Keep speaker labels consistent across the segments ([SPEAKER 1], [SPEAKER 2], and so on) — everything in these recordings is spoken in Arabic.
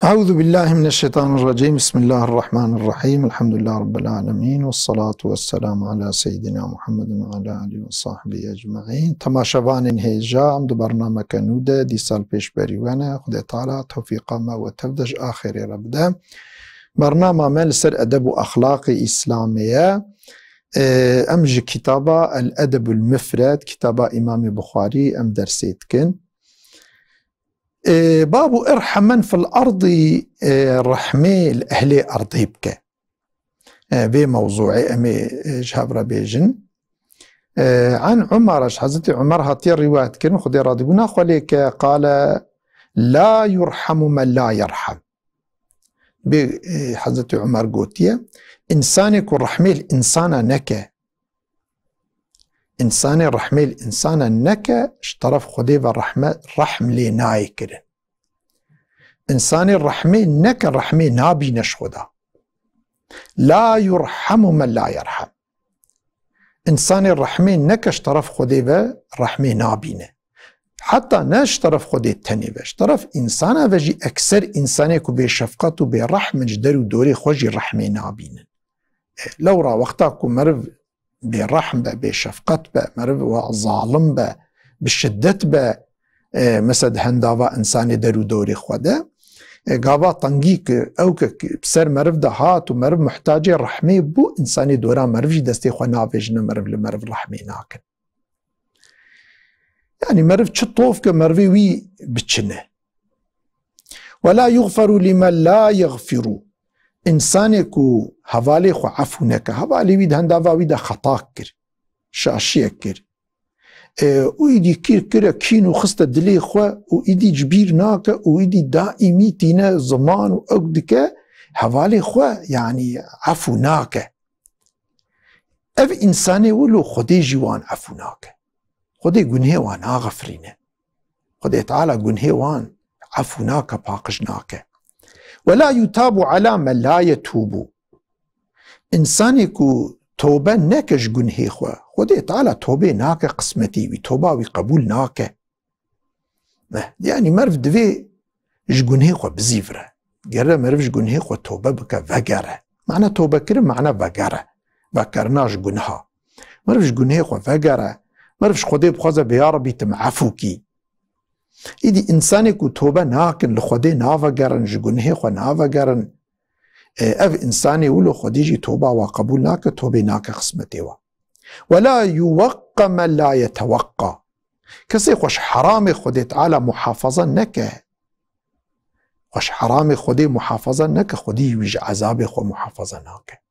[SPEAKER 1] أعوذ بالله من الشيطان الرجيم. بسم الله الرحمن الرحيم. الحمد لله رب العالمين، والصلاة والسلام على سيدنا محمد وعلى آله وصحبه أجمعين. تماشاوان هيجا عمد برنامج نوده دي سال پیش بریوانه خدا تعالى توفيق ما وتفدج آخر ربدا برنامج من سر أدب وأخلاق إسلامية أمج كتابة الأدب المفرد كتابة إمام بخاري أم درسيتكن باب ارحم من في الأرض رحمي الأهل أرضيبك بموضوع أمي جهبر بيجن عن عمر حضرت عمر هاتي الرواية كن خدي رادبنا خليك قال لا يرحم من لا يرحم. بحضرت عمر قوتية إنسانك رحمي الإنسان نك إنسان رحمي الإنسان نك اشترف خدي بالرحمة رحم لي نايكرن إنسان الرحمي نك الرحمي نابي نشخدا لا يرحم من لا يرحم. إنسان الرحمي نك اشترف خدي بالرحمي نابينه حتى نشترف خدي التاني اشترف إنسان وجي أكثر إنسانك بشفقة وبرحم جدر ودوري خوجي الرحمي نابينه لو را وقتاكم مرف برحم بشفقة مرف وظالم بالشدة مسد هنداوا إنساني درو دوري خوده قابا طنقيك أوكك بسر مرف دهات ومرف محتاجة رحمي بو إنساني دورا مرف جي دستي خوا نافجنا مرف لمرف رحمي ناكن يعني مرف چطوف كمرفي وي بچنه ولا يغفر لمن لا يغفر. إنسانك هوالي خو عفونك هوالي ويد هنداوا ويد خطاك كر شاشيك كر ويدي كير كرا كينو خست دلي خو ويدي جبير ناك ويدي دائمي تينا زمان وأقدك هوالي خو يعني عفوناك اف إنساني ولو خدي جوان عفوناك خدي قنهي وان آغفرينه خدي تعالى قنهي وان عفوناك باقجناك. ولا يتاب على من لا يتوب. إنسانك توبة نكش قنهي خوا خدي تعالى توبة ناك قسمتي وتوبة وقبول ناك يعني مرف دوي جقنهي خوا بزيفره قرر مرف جقنهي خوا توبة بك فقره معنى توبة كرم معنى فقره فكرناش قنها مرف جقنهي خوا فقره مرفش خدي بخوزة بياربي تمعفوكي إيدي إنسانك توبة ناكن لخدي نافا قرن جقنهي خوا نافا قرن اف إنساني ولو خديجي توبة وقبول ناك توبة ناك قسمتي ولا يوقع من لا يتوقع. كسي خوش حرامي خدي تعالى محافظة نك خوش حرامي خدي محافظة نك خدي يوج عذابي خو محافظة ناك.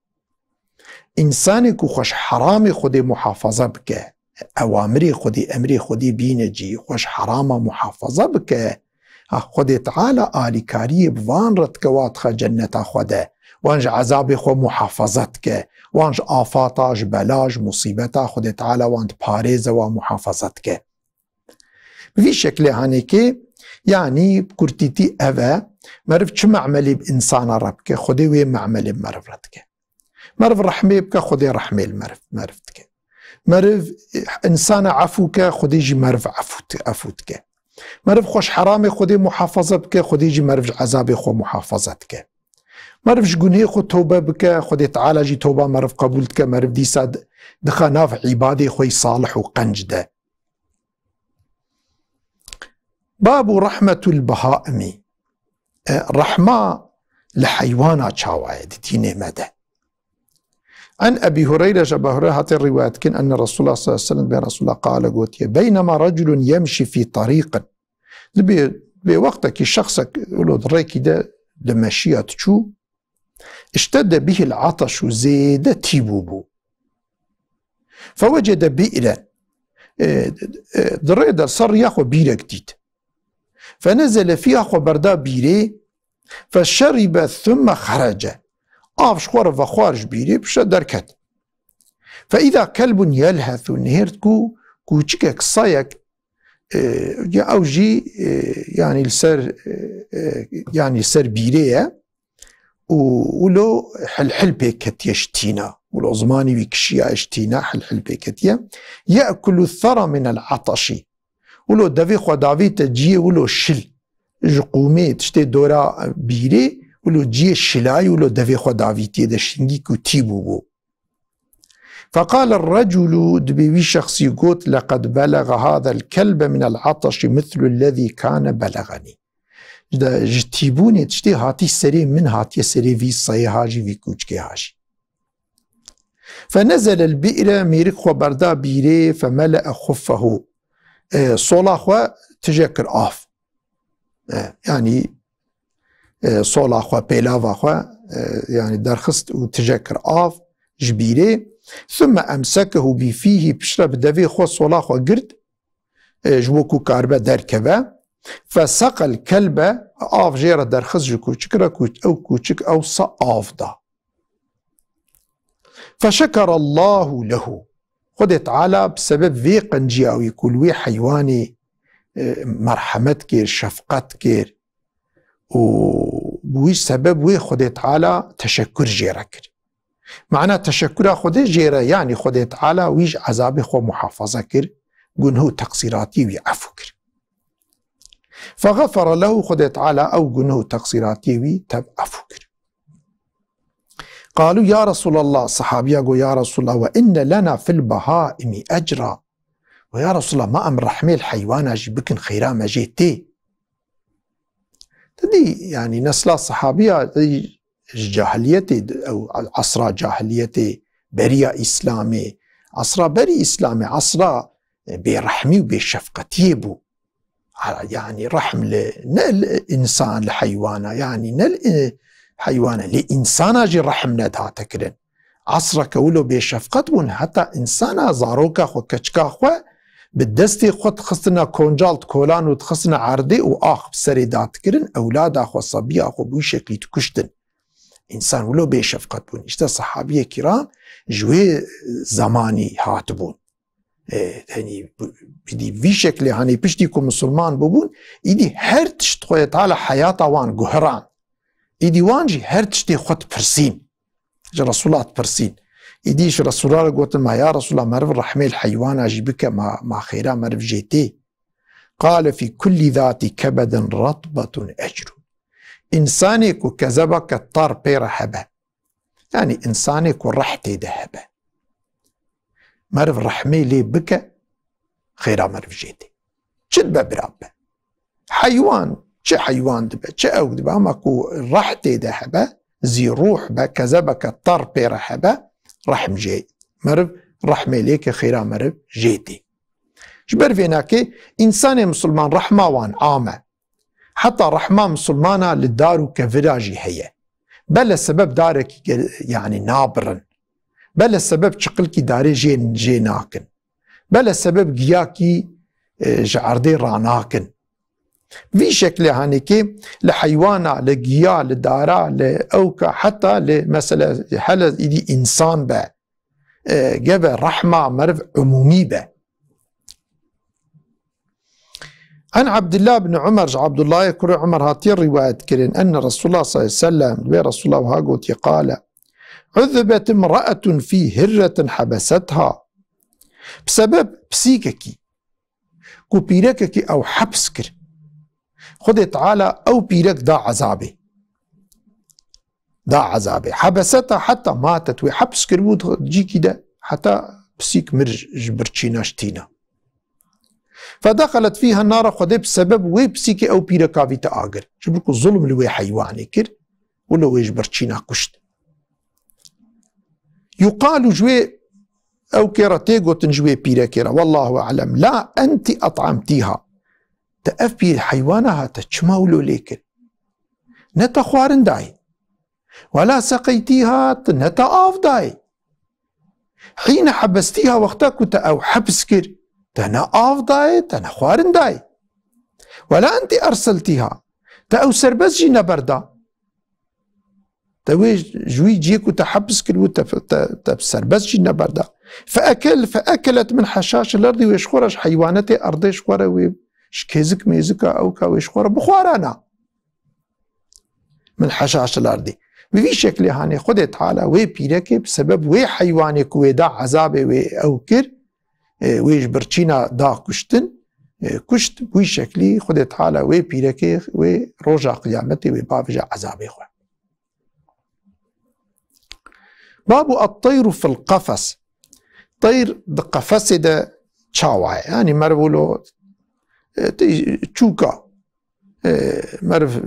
[SPEAKER 1] إنسانك خوش حرامي خدي محافظة بك أوامري خدي أمري خدي بينجي خوش حرامة محافظة بك خدي تعالى آلي كاري بوان رتكواتخ جنة خده وانج عذابي خو محافظتك وانج آفاتاج بلاج مصيبتا خدي تعالى وانت باريز ومحافظتك بفي شكل هانيكي يعني بكرتيتي أفا مرف چه معملي بإنسان ربك خدي وي معملي بمرفرتك مرف رحمي بك خدي رحمي المرفتك مرف إنسان عفوك خدي جي مرف عفوتك مرف خوش حرامي خدي محافظة بك خدي جي مرف عذابي خو محافظتك مرف جقنهي خو توبة بك خدي تعالى جي توبة مرف قبولتك مرف دي ساد دخا ناف عبادي خوي صالح وقنجده. باب رحمة البهائم رحمة لحيوانات شاوائد ديني مدى. عن أبي هريرة أبا هريرة هاتي الرواية كن أن رسول الله صلى الله عليه وسلم بين رسول الله قال قوتي بينما رجل يمشي في طريق بوقتك شخصك يقولوا دريكي ده لمشيئة شو اشتد به العطش زيد تيبوبو فوجد بئرا دريد صار ياخو بيرة جديد فنزل فيها خو بردا بيري فشرب ثم خرج آفش خوار وخارج بيري بشا دركت فإذا كلب يلهث نهرتكو كوچك صايك أو جي يعني السر يعني سر بيريه ولو حل بيكت يشتينا ولو زماني بيكشيا اشتينا حل بيكت يأكل الثرى من العطش ولو دافي خو دافي تجي ولو شل جقومي تشتي دورا بيري ولو جي الشلاي ولو دفي خو دافيتي دشنجي كو تيبو بو. فقال الرجل دبيوي شخصي قوت لقد بلغ هذا الكلب من العطش مثل الذي كان بلغني. جتيبوني تشتي هاتي سري من هاتي سري في صي هاجي في كوچكي هاجي. فنزل البئر ميرك خو بردا بيري فملأ خفه صولا خو تجكر آف يعني صولا خو بيلاوا خو يعني درخست وتجكر آف جبيري ثم أمسكه بفيه بشرب دفي خو صولا خو قرد جوكو كاربا دركبا فسق الكلب آف جيرا درخص جكو چكرا أو كوچك أو صآف دا فشكر الله له. خد تعالى بسبب في قنجي أو يقول وي حيواني مرحمت كير شفقت كير وبويش سبب وي خد تعالى تشكر جيرا كير معناه تشكر خد جيرا يعني خد تعالى ويش عذاب خو محافظة كير قنه تقصيراتي ويعفو كير فغفر له خد تعالى أو قنه تقصيراتي ويعفو كير. قالوا يا رسول الله صحابيا قالوا يا رسول الله وإن لنا في البهائم أجرا ويا رسول الله ما أمر رحمي الحيوان أجي بكن خيرا ما جيتي تدي يعني نسلا صحابية دي جاهليتي أو عصر جاهليتي بريا إسلامي عصر بري إسلامي عصر برحمي وبشفقتي بو يعني رحم نل إنسان لحيوانه يعني نل حيوانه لإنسان أجي رحم ندها تكرن عصر كولو بشفقت بون حتى إنسان زاروكا خو كچكا خو بالدستي خود خصنا كونجالت كولان وتخصنا عردي وآخ بسري دات كرن أولاد أخو صبي أخو بوي شكلي تكشتن إنسان ولو بشفقت بون إشتا صحابية كرام جوي زماني هاتبون يعني بدي في شكل هاني بشتيكم مسلمان ببون إيدي هر تشت خويت على حياة وان قهران إيدي وانجي هر تشتي خود برسين رسولات برسين إيديش رسول الله قلت ما يا رسول الله مرف رحمي الحيوان أجيبك ما خيرا مرف جيتي. قال في كل ذات كبد رطبة أجر إنسانك كذبك الطار بيرحبه يعني إنسانك رحتي ذهبه مرف رحمي لي بك خيرا مرف جيتي شد برابه حيوان چه حيوان دبه چه او دبه ماكو رحتي ذهبه زي روح به كذبك الطار بيرحبه رحم جي مرف رحمي ليك خيرا مرف جيتي جبر فيناكي إنسان مسلمان رحمة وان عامة حتى رحمة مسلمانة للدار كفراجي هي بل السبب دارك يعني نابرن بل السبب شقلكي داري جي ناكن بل السبب جياكي جعردي راناكن في شكل هانيكي لحيوانا لجيا لدارا لأوكا حتى لمثلا حالة إيدي إنسان با جاب رحمة مرف عمومي با. عن عبد الله بن عمر عبد الله يكري عمر هاتي الرواية كرين أن رسول الله صلى الله عليه وسلم رسول الله هاقوتي قال عذبت امرأة في هرة حبستها بسبب بسيككي كو بيرككي أو حبسكر خد تعالى أو بيرك دا عذابي حبستها حتى ماتت وحبس كربوت جي كده حتى بسيك مرج برشينا شتينا فدخلت فيها النار خد بسبب ويبسيك أو بيركا في تآجر شبركو الظلم اللي حيواني كر ولا ويج برشينا كشت يقال جوي أو كيرتي قوتن جوي بيركيرا والله أعلم لا أنت أطعمتيها تأف بي الحيوانها تشمولو ليكن نتا خوارن داي ولا سقيتيها نتا آف داي حين حبستيها وقتا كنت أو حبسكر تنا آف داي تنا خوارن داي ولا أنت أرسلتيها تأو سربس جينا بردا تويج جوي جيكو تحبسكر وتسربس جينا بردا فأكلت من حشاش الأرض ويشخورش حيوانتي أرضي شخورة شكيزك ميزكا أو كاويش خورا بخورانا من حشاش الأرضي بفي شكل هاني خد تعالى وي بيركي بسبب وي حيوانك وي دا عذابي وي أو كر ويش برشينا دا كشتن كشت بوي شكلي خد تعالى وي بيركي وي روجا قيامتي وي بافجا عذابي خو. باب الطير في القفص. طير بقفص ده تشاوع يعني مربولو تشوكا مرف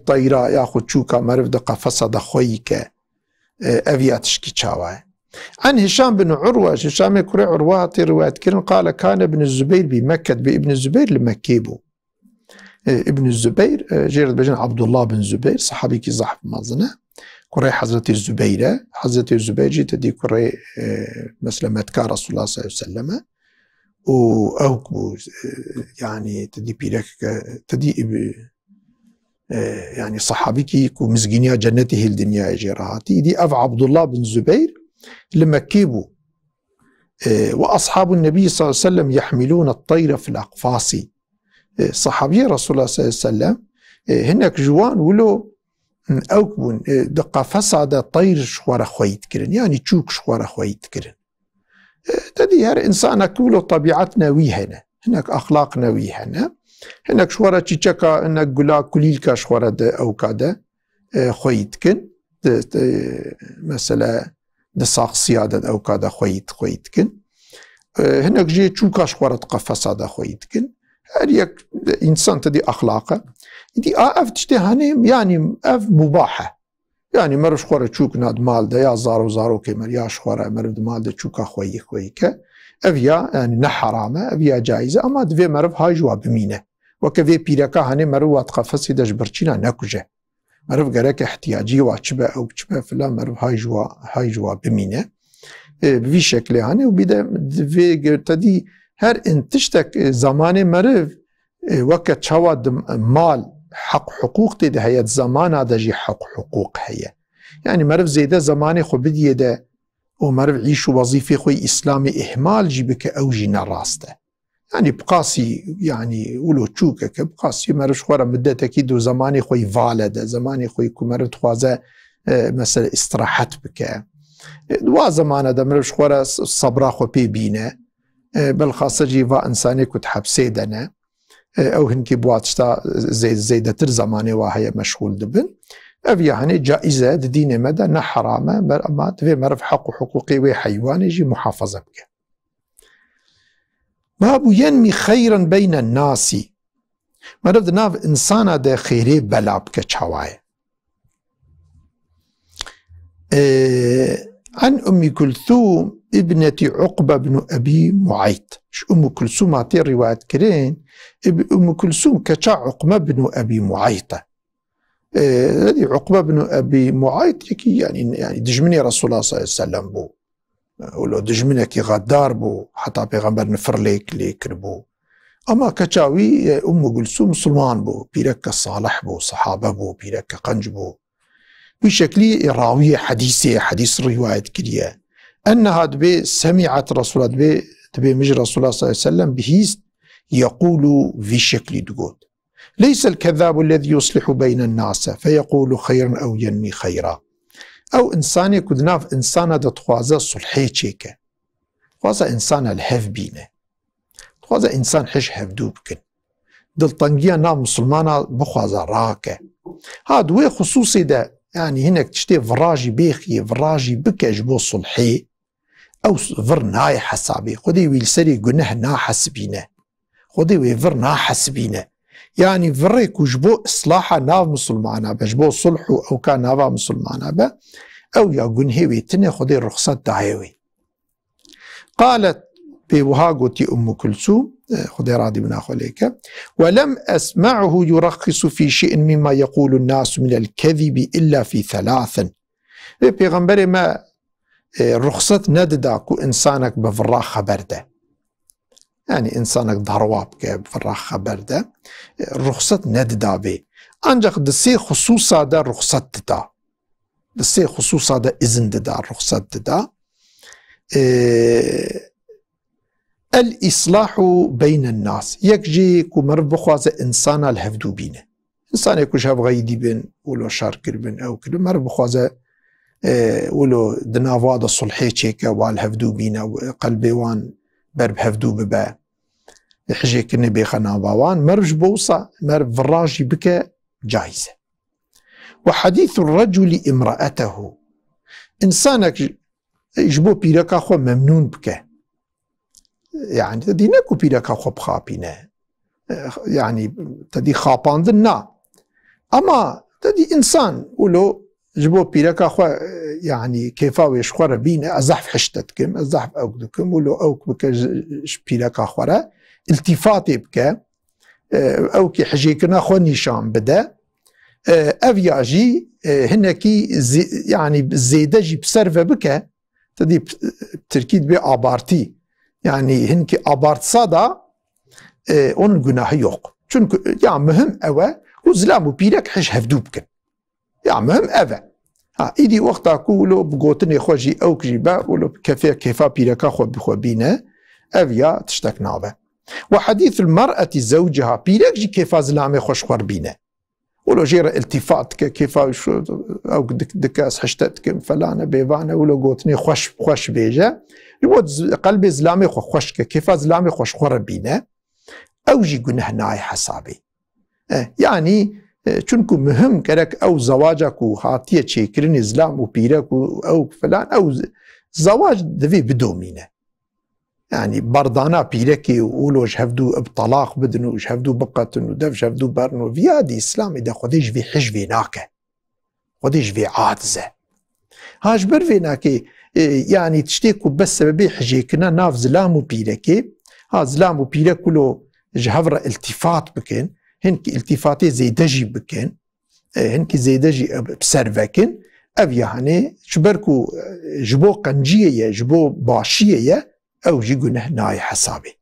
[SPEAKER 1] طيرا ياخذ تشوكا مرف ده قفص ده خويك افياتشكي تشاوع. عن هشام بن عروة، هشام كري عروة رواية كرن قال كان ابن الزبير بمكة بابن الزبير لمكيبو. ابن الزبير جيرد بجن عبد الله بن الزبير صحابي كي زحف مازنه كري حضرة الزبيرة. حضرة الزبير جيت دي كري مثل ما تكا رسول الله صلى الله عليه وسلم وأوكبو يعني تدي بيرك تدي يعني صحابي كي مزجينيا جنته الدنيا جيراتي دي أف عبد الله بن الزبير لمكيبو. وأصحاب النبي صلى الله عليه وسلم يحملون الطير في الأقفاص. صحابي رسول الله صلى الله عليه وسلم هناك جوان ولو أوكبون دقا فساد طير شوارا خويت كرن يعني تشوك شوارا خويت كرن. تدي هر إنسان كله طبيعتنا ويهنا هناك أخلاقنا ويهنا هناك شوارا تشيكا هناك قلا كليلكا شوارا أو كادا خويت كن مثلا دساق سيادة أو كادا خويت كن هناك جي تشوكا شوارا فساد خويت كن. هريك إنسان تدي أخلاقه دي أف تشتهاني يعني أف مباحة يعني مرش خورة تشوك ناد مال ده يا زارو كمر يا شخورة مرد مال ده تشوكا خويك أفيا يعني نحرامة أفيا جائزة أما دفي مرف هاي جوا بمينة وكفي بيركا هاني مروات قفصي داش برچينا نكوجه مرف غرك احتياجي واتشبه أو بچبه فلا مرف هاي جوا بمينة بفي شكل هاني وبيدا دفي تدي هر انتشتك زمان مرف وقت شواد مال حق حقوق تده هي زمان هذا جي حق حقوق هي يعني مرف زيدا زماني خو بدي ده ومرف عيش وظيفة خوي إسلامي إهمال جيبك أو جينا راسته يعني بقاسي يعني ولو تشوكك بقاسي مرف خورا مدة أكيد وزماني خوي فالده زماني خوي كمرف تخوازه مثلا استراحت بك دوا زمان هذا مرف خورا صبرا خو بيبينه بالخاصة جيفا إنساني كنت حبسي دنا أو هنكي بواتشتا زيدة تر زماني وهي مشغول دبن أف يعني جائزة دين مدى نحرامة ما تفي مرف حق حقوقي وحيوان يجي محافظة بك. باب ينمي خيرا بين الناس. مرف دناف إنسانا دا خيري بلا بك تشاواي. عن أم كلثوم ابنة عقبة بن أبي معيط. أم كلثوم عطي رواية كرين أم كلثوم كتا عقبة بن أبي معيطة. هذه عقبة بن أبي معيط يعني دجمني رسول الله صلى الله عليه وسلم بو ولو دجمني كي غدار بو حتى بيغمبر نفر ليك بو أما كتاوي أم كلثوم مسلمان بو بيرك صالح بو صحابة بو بيرك قنج بو بشكل راوية حديث رواية كريه أنها دبي سمعت رسول الله دبي مجرى رسول الله صلى الله عليه وسلم بهيست يقول في شكل دقود ليس الكذاب الذي يصلح بين الناس فيقول خيرا أو ينمي خيرا. أو إنسان يكون ناف إنسان هذا تخوازه صلحي تشيكا تخوازه إنسان الهف بينه تخوازه إنسان حش هفدو بكن دل طنقيا نام مسلمانا بخوازه راكه هاد وي خصوصي ده يعني هناك تشتي فراجي بيخي فراجي بكج بو صلحي أو فرناي حسابي خدي ويلسري قنه نا حسبينه خدي ويفر نا حسبينه يعني فريك وجبو إصلاحه ناف مسلمانا بجبو صلحو أو كان نافا مسلمانا با أو يا قنه ويتنه خدي رخصة دعيوي. قالت بوهاقوتي أم كلثوم خدي راضي من أخوليك ولم أسمعه يرخص في شيء مما يقول الناس من الكذب إلا في ثلاث. بيغمبري ما رخصة ندداكو إنسانك بفراخ خبرده يعني إنسانك ضروابك بفراخ خبرده رخصة نددا بي أنجق دسي خصوصا دا رخصة دا دسي خصوصا دا إذن دا رخصة دا الإصلاح بين الناس يكجي كو مرف بخوازة إنسانا الهفدو بينه إنسان يكوش هف غيدي بين ولو شاركر بين أو كده مرف بخوازة ولو دنافادا صلحي تشيكا والهفدو بينه قلبي وان برب هفدو ببا حجي كني بيخنا باوان مرج بوصا مرج فراجي بك جايزة. وحديث الرجل امرأته إنسانك يجبو بيرك أخو ممنون بك، يعني تدي نكو بيرك أخو بخابينه، يعني تدي خابان دنا، أما تدي إنسان ولو جبو بيرك أخو يعني كيفاوي شخور بينه أزحف حشتتكم أزحف أوكدكم ولو أوك بك بيرك أخوره التفاتي بك أو كي حجيكنا خو نيشان بدا أفياجي هنكي يعني زيدجي بسرفة بك تدي بتركيد بي آبارتي، يعني هنكي آبارت صادا اون جناح يوق چونك يعني مهم أوا وزلامو بيرك حش هفدو بكن، يعني مهم أوا إيدي وقتا كولو بقوتني خوجي أوك جيبا ولو كيفا بيركا خو بخو بينا أفيا تشتك نابا. وحديث المرأة زوجها بيرك جي كيفا زلامي خوش خور بينا ولو جير التفات كيفا أو دكاس حشتتك فلانة بيبانة ولو قوتني خوش بيجا يود قلبي زلامي خوش كيفا زلامي خوش خور بينا أو جي قنه ناي حسابي. يعني چونكو مهم كرك أو زواجك وهاتية تشيكرين زلام وبيرك أو فلان أو زواج دفي بدومينه، يعني بردانا بيركي وولو جهفدو بطلاق بدنو جهفدو بقتن ودف جهفدو برنو فيادي إسلامي دا خديش في حجفي ناكه خديش في عادزة هاش برفي ناكي يعني تشتيكو بس سببي حجيكنا ناف زلام وبيركي ها زلام وبيرك ولو جهفر التفات بكين هنكي التفاتي زيدجي بكين هنكي زيدجي بسرفكين أو يعني شبركو جبو قنجية جبو باشية أو جيقونه ناي حسابي.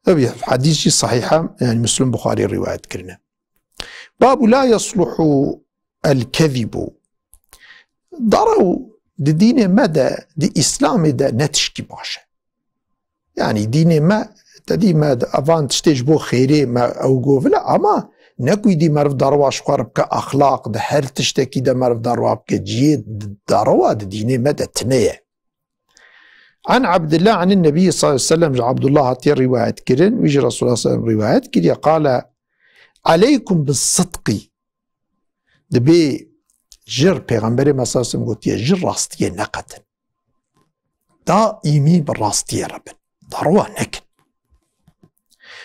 [SPEAKER 1] أبي حديثي صحيحة يعني مسلم بخاري رواية كرنا. باب لا يصلح الكذب ضروا دي دين مدى دي إسلام دا نتشكي باشا، يعني دين ما تدي ما أفان تشتجبو خيري ما أو قوفلا أما نكوي دي مرف دروا شقرب كأخلاق ده هر تشتكي ده مرف دروا بكجيد دروا ده ديني مدى تنية. عن عبد الله عن النبي صلى الله عليه وسلم عبد الله هاتي رواية كرن ويجي رسول الله صلى الله عليه وسلم رواية كرن قال عليكم بالصدق دبي جر پیغمبر ما صلى الله عليه وسلم قلت جر راستية نقتن دائمي بالراستية ربن دروا نكن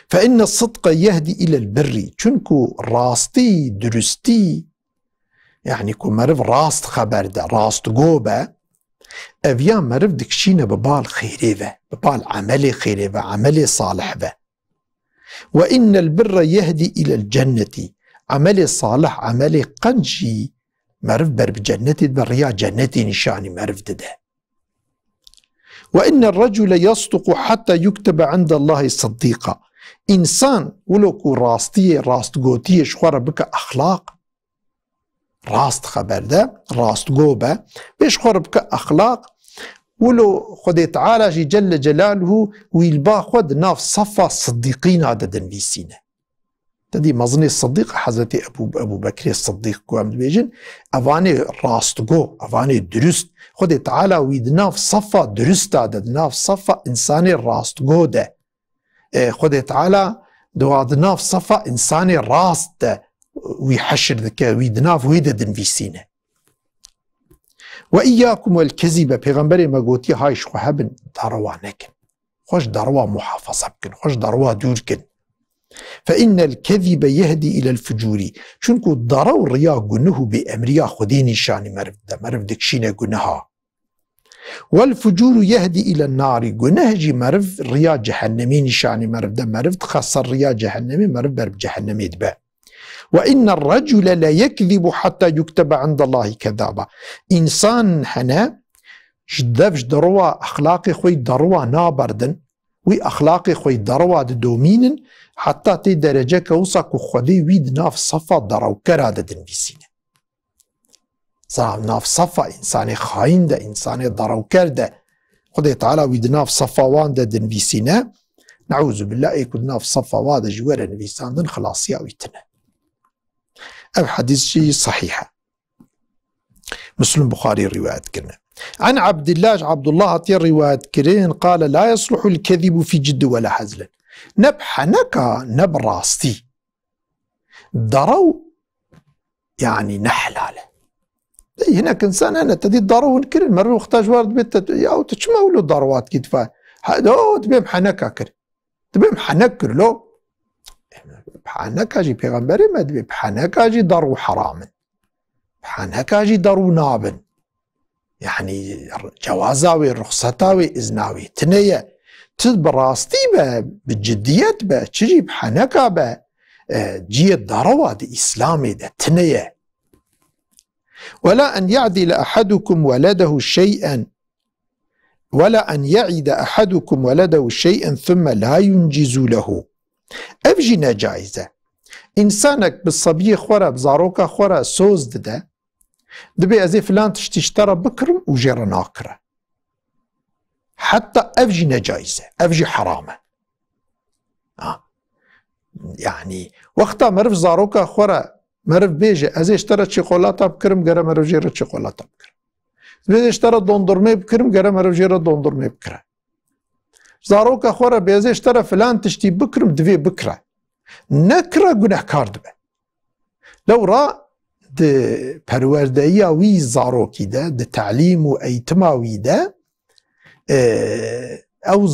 [SPEAKER 1] فإن الصدق يهدي إلى البر چونكو راستي درستي يعني كو مرف راست خبر ده راست قوبة أفيا مرف دكشينة ببال خيريفة ببال عملي خيريفة عملي صالح به. وإن البر يهدي إلى الجنة عملي صالح عملي قنجي مرف بر بجنتي بريا جنتي نشاني مرف ده. وإن الرجل يصدق حتى يكتب عند الله صديقا إنسان ولو راستية راست قوتية شخورة بك أخلاق راست خبر ده راست قوبة بيشخورة بك أخلاق ولو خد تعالى جل جلاله ويلبا خد ناف صفا صديقين عددا ليسينة تدي مظني الصديق حضرت أبو بكر الصديق قوام بيجن أفاني راست قو أفاني درست خد تعالى ويدناف صفا درست عدد ناف صفا إنساني راست قو ده خد تعالى دوادناف صفا إنساني راست ويحشر ذكا ويدناف ويددن في سينة. وإياكم والكذب بيغمبري ما قوتي هاي شخو هبن دروا نكن خوش دروا محافظة بكن خوش دروا دوركن فإن الكذب يهدي إلى الفجور شنكو دروا ريا قنه بأمريا خديني شاني مرف دكشينة قنها والفجور يهدي إلى النار قنهجي مرف ريا جهنمين شاني مرف ده مرف تخسر ريا جهنمي مرف برب جهنمي دبا. وإن الرجل لا يكذب حتى يكتب عند الله كذابا إنسان هنا جدفش دروا أخلاقي خوي دروا نابردن وي أخلاقي خوي دروا دومين حتى تي درجة كوسك وخذي ويد ناف صفا دروا كرادة بسينة ناف صفا إنساني خاين ده إنساني دروا كرده خذي تعالى ويد ناف صفا وان ده دن بسينة نعوذ بالله يكون ناف صفا وادا جوارا نبيسان دن خلاص ياويتنا. أو حديث شيء صحيحة مسلم بخاري رواية كنا عن عبد الله هاتي رواية كرين قال لا يصلح الكذب في جد ولا حزل. نب حنكا نب راستي درو يعني نحلاله. هنا كنسان أنا تدي درو كرين مرة اختاج وارد بيت يا تشمو له دروات كتفا هذا تبي حنكا كر تبي حنكر له بحنكا جي بيغمبري ما تبي بحنكا جي درو حرام بحنكا جي درو نابن يعني جوازاوي رخصتاوي إذناوي تنية تبراستي بجدية تجي بحنكا جي الدروات إسلامي ده تنية. ولا أن يعدل أحدكم ولده شيئا ولا أن يعد أحدكم ولده شيئا ثم لا ينجز له. أفجي نجايزة إنسانك بالصبية خورا بزاروكا خورا سوز ده دبي أزي فلان تشترى بكرم وجير ناكرة حتى أفجي نجايزة أفجي حرامة. يعني وقتا مرف زاروكا خورا مرف بيجي أزي اشترى شيكولاته بكرم قرى مرف جير شيكولاته بكرم بيجي اشترى دوندرمي بكرم قرى مرف جير دوندرمي بكرة زاروكا خورا بيزي اشترى فلان تشتي بكرم دفي بكرة نكرة قناح كاردبه لو را ده پروردهی وی زاروکی ده تعلیم و ایتماوی ده او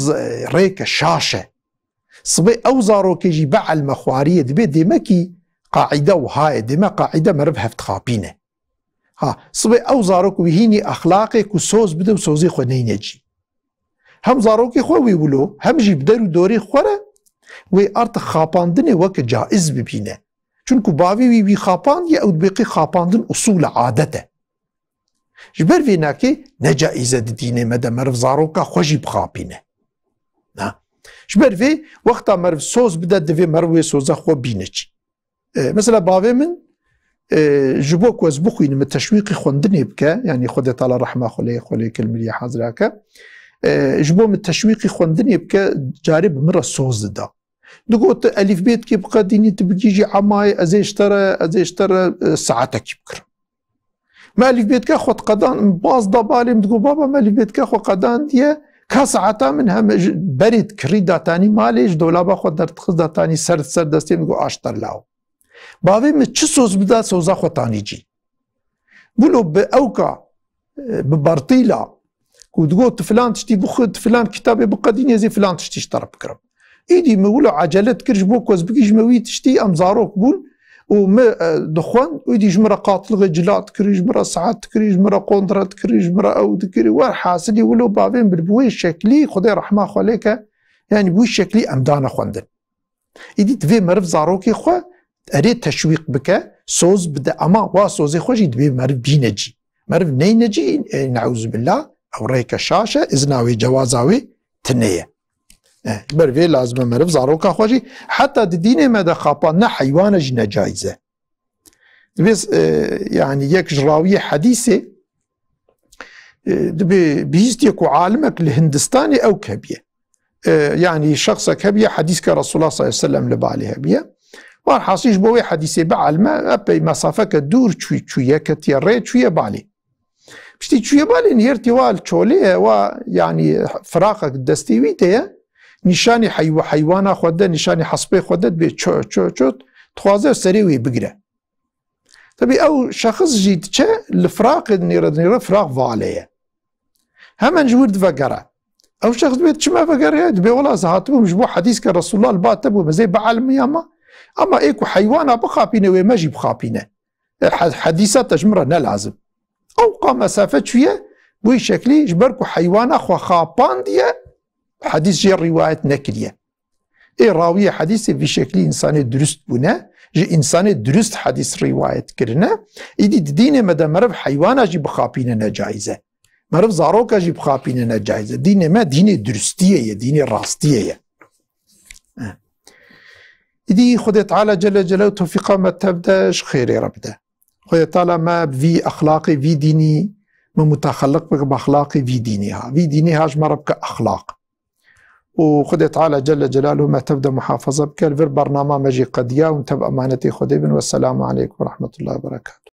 [SPEAKER 1] ریک شاشه صبي او زاروکی جی بعل مخواریه دبی دمکی قاعده و های دم قاعده مرب هفت خابینه ها صبي او زاروک وهینی اخلاقی کو سوز بده و سوزی خو نینجی هم زاروکی خو وی ولو هم جی بدرو دوری خوره وی ارت خاپاندنه وک جائز ببینه چونکو باوی وی خاپاند یا او بقی خاپاندن اصول عادته جبر ویناکی نجائزه دینه مده مرف زاروکا خوشی بخاپینه نه جبر وی وقتا مرف سوز بده دوی مروی سوزه خو بینه چی مثلا باوی من جبوك وزبوخين من التشويق خوندني بك يعني خدت على رحمه خلي كلمه حاضرك جبو من التشويق خوندني بك جارب مره سوز ده دقوت ألف بيت كي بقى ديني تبجيجي عماي أزي اشترى ساعتك يبكر ما ألف بيت كاخد قدان باز دبالي متقول بابا ما ألف بيت كاخد قدان دي كساعتا منها بريد كريدا تاني ماليش دولابا خود در تخزدا تاني سر دستي متقول أشتر لاو باوي من چه سوز بدا سوزا خود تاني جي بولو بأوكا ببارطيلا كودقوت فلان تشتي بخد فلان كتابي بقى ديني زي فلان تشتي اشترى بكرم ايدي مولو عجلت كرج بوك وزبكي جموي تشتي ام زاروك بول وما دخوان ويدي جمرة قاتل غجلات كري جمرة ساعات كري جمرة قندرات كري جمرة اود كري وحاسدي ولو بابين بالبوي شكلي خدي رحمه خليك يعني بوي شكلي امدانا خوندن ايدي تفي مرف زاروكي خو اريد تشويق بك سوز بدا اما واسوزي خوجي تبي مرف بينجي مرف نينجي نعوذ بالله او ريك الشاشه اذناوي جوازاوي تنيه برفي لازم مرف زاروكا خوجي حتى ديني مدى خاپان حيوان جنا جايزه بس يعني يك جراويه حديثه دبي بيستيكو عالمك الهندستاني او كبيه يعني شخصك هبيه حديث كرسول الله صلى الله عليه وسلم لبالي هبيه وحاصيش بوي حديثه بعلمه ابي مسافه كدور شويه كتيري شويه بالي بشتي شويه بالي نيرتي وال تشوليه ويعني فراقك دستيويته نشانی حیوانا خوده نشانی حسبه خوده به چوت تخوازه سریوی بگیره طبی او شخص جید چه لفراق نيره فراق والیه همن جورد وگره او شخص بيت چما وگره دبي والله زهاتو مجبو حديث كرسول الله الباتبو مزي بعلمي اما ايكو حيوانا بخابينه وماجي بخابينه حديثات تجمره نلازم او قام مسافه شويه بوي شكلي جبركو حيوانا خو خابان ديه حديث جي رواية نكلية اي راوية حديثة في شكل انسان درست بنا جي انسان درست حديث رواية كرنا ايدي ديني مدى مرف حيوانا جي بخابين نجايزة مرف زاروكا جي بخابين نجايزة ديني ما ديني درستية ديني راستية ايدي خدي تعالى جل جلاله توفيقا ما تبداش خيري ربدا خدي تعالى ما في اخلاقي في ديني ما متخلق بك باخلاقي في دينيها في دينيها جمربك اخلاق وخدي تعالى جل جلاله ما تبدأ محافظة بك الفير برنامج قديا وانت بأمانتي خدي والسلام عليكم ورحمة الله وبركاته.